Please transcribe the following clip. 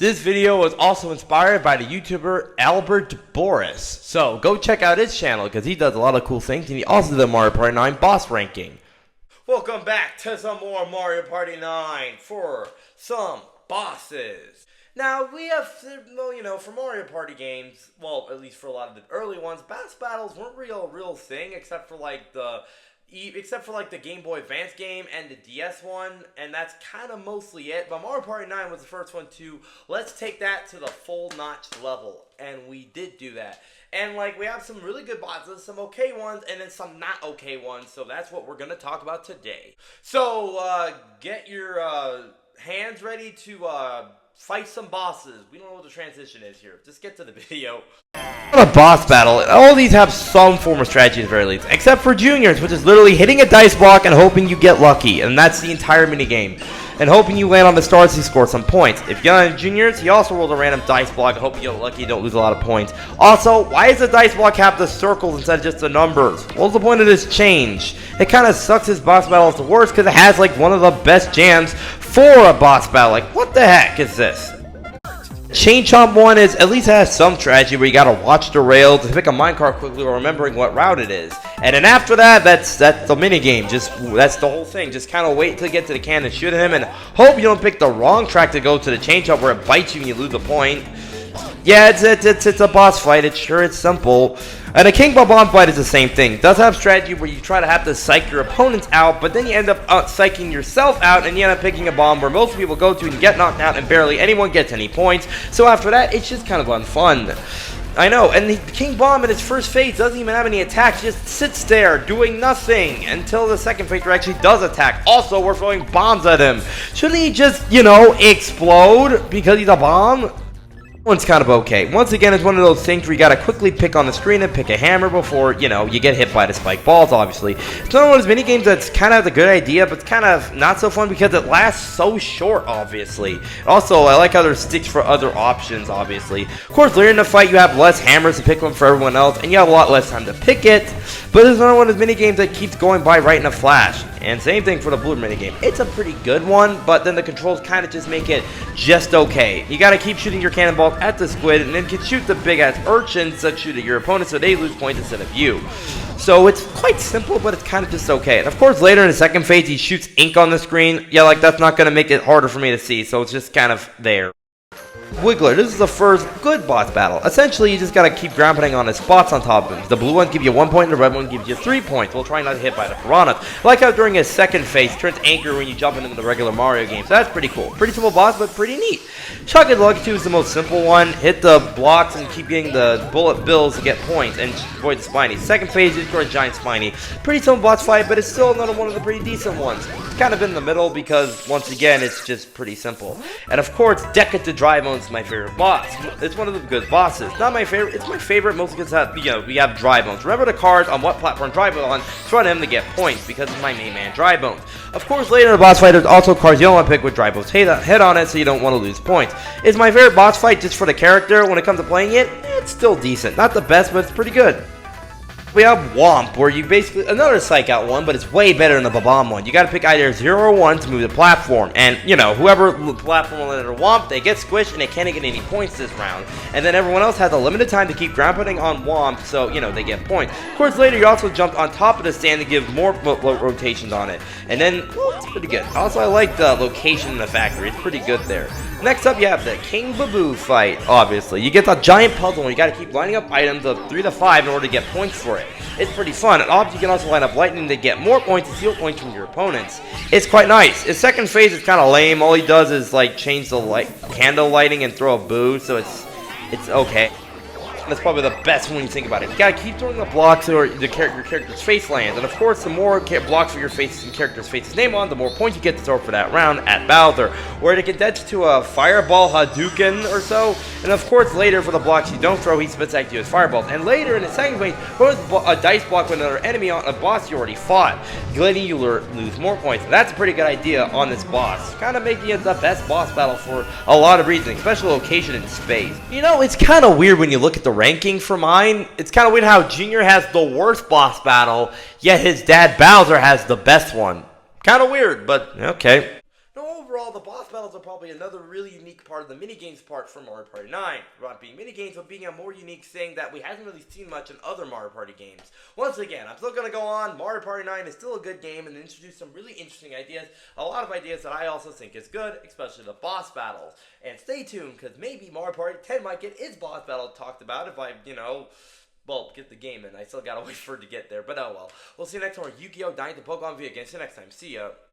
This video was also inspired by the YouTuber Albert Boris. So go check out his channel because he does a lot of cool things, and he also did the Mario Party 9 boss ranking. Welcome back to some more Mario Party 9 for some bosses. Now, we have, well, you know, for Mario Party games, well, at least for a lot of the early ones, boss battles weren't a real thing except for like the Game Boy Advance game and the DS one, and that's kind of mostly it. But Mario Party 9 was the first one to, let's take that to the full notch level, and we did do that. And like, we have some really good bosses, some okay ones, and then some not okay ones, so that's what we're going to talk about today. So, get your hands ready to fight some bosses. We don't know what the transition is here. Just get to the video. A boss battle. All these have some form of strategy at the very least, except for juniors, which is literally hitting a dice block and hoping you get lucky, and that's the entire minigame. And hoping you land on the stars to score some points. If you're on juniors, you also roll a random dice block and hope you get lucky, you don't lose a lot of points. Also, why does the dice block have the circles instead of just the numbers? What's the point of this change? It kind of sucks this boss battle is the worst because it has like one of the best jams for a boss battle. Like, what the heck is this? Chain Chomp one is at least has some strategy where you gotta watch the rails to pick a minecart quickly or remembering what route it is. And then after that, that's the minigame. That's the whole thing. Just kind of wait till you get to the can and shoot him and hope you don't pick the wrong track to go to the Chain Chomp where it bites you and you lose a point. Yeah, it's a boss fight. It's simple. And a King Bomb fight is the same thing. It does have strategy where you try to have to psych your opponents out, but then you end up psyching yourself out, and you end up picking a bomb where most people go to and get knocked out, and barely anyone gets any points. So after that, it's just kind of unfun. I know, and the King Bomb in its first phase doesn't even have any attacks, just sits there doing nothing until the second phase where it actually does attack. Also, we're throwing bombs at him. Shouldn't he just, you know, explode because he's a bomb? One's kind of okay. Once again, it's one of those things where you gotta quickly pick on the screen and pick a hammer before, you know, you get hit by the spike balls, obviously. It's one of those mini games that's kind of a good idea, but it's kind of not so fun because it lasts so short, obviously. Also, I like how there's sticks for other options, obviously. Of course, later in the fight, you have less hammers to pick one for everyone else, and you have a lot less time to pick it. But it's another one of those mini games that keeps going by right in a flash. And same thing for the blue mini game. It's a pretty good one, but then the controls kind of just make it just okay. You gotta keep shooting your cannonballs at the squid, and then can shoot the big ass urchins that shoot at your opponent so they lose points instead of you. So it's quite simple, but it's kind of just okay. And of course, later in the second phase, he shoots ink on the screen. Yeah, like that's not gonna make it harder for me to see, so it's just kind of there. Wiggler, this is the first good boss battle. Essentially, you just gotta keep ground pounding on his spots on top of him. The blue one gives you 1 point, and the red one gives you 3 points. We'll try not to hit by the piranhas. I like how during his second phase, turns angry when you jump into the regular Mario game. So that's pretty cool. Pretty simple boss, but pretty neat. Chuck It Lucky 2 is the most simple one. Hit the blocks and keep getting the bullet bills to get points and avoid the Spiny. Second phase, you score a giant Spiny. Pretty simple boss fight, but it's still another one of the pretty decent ones. It's kind of in the middle because, once again, it's just pretty simple. And of course, Deca the Dry Bones is my favorite boss. It's one of the good bosses. Not my favorite. It's my favorite mostly because we have Dry Bones. Remember the cards on what platform Dry Bones on. Try him to get points because it's my main man Dry Bones. Of course, later in the boss fight, there's also cards you don't want to pick with Dry Bones head on it, so you don't want to lose points. It's my favorite boss fight just for the character. When it comes to playing it, it's still decent. Not the best, but it's pretty good. We have Womp, where you basically, another Psych Out one, but it's way better than the Bob-omb one. You gotta pick either 0 or 1 to move the platform, and, you know, whoever the platform will enter Womp, they get squished, and they can't get any points this round. And then everyone else has a limited time to keep ground pounding on Womp, so, you know, they get points. Of course, later you also jump on top of the stand to give more rotations on it. And then, well, it's pretty good. Also, I like the location in the factory. It's pretty good there. Next up, you have the King Baboo fight, obviously. You get the giant puzzle where you gotta keep lining up items of 3 to 5 in order to get points for it. It's pretty fun. And obviously, you can also line up lightning to get more points and steal points from your opponents. It's quite nice. His second phase is kind of lame. All he does is, like, change the candle lighting and throw a boo, so it's okay. That's probably the best when you think about it. You gotta keep throwing the blocks or your character's face lands. And of course, the more blocks for your faces and character's face's name on, the more points you get to throw for that round at Bowser. Or to condense to a Fireball Hadouken or so. And of course, later for the blocks you don't throw, he spits back to you as fireballs. And later in the second phase, throws a dice block with another enemy on a boss you already fought, letting you lose more points. And that's a pretty good idea on this boss. Kind of making it the best boss battle for a lot of reasons, especially location and space. You know, it's kind of weird when you look at the ranking for mine. It's kind of weird how Junior has the worst boss battle, yet his dad Bowser has the best one. Kind of weird, but okay. overall, the boss battles are probably another really unique part of the minigames part from Mario Party 9. About being minigames, but being a more unique thing that we haven't really seen much in other Mario Party games. Once again, I'm still going to go on. Mario Party 9 is still a good game and introduce some really interesting ideas. A lot of ideas that I also think is good, especially the boss battles. And stay tuned, because maybe Mario Party 10 might get its boss battle talked about if I, well, get the game in. I still gotta wait for it to get there, but oh well. We'll see you next time. Yu-Gi-Oh! Dying to Pokemon V again. See you next time. See ya.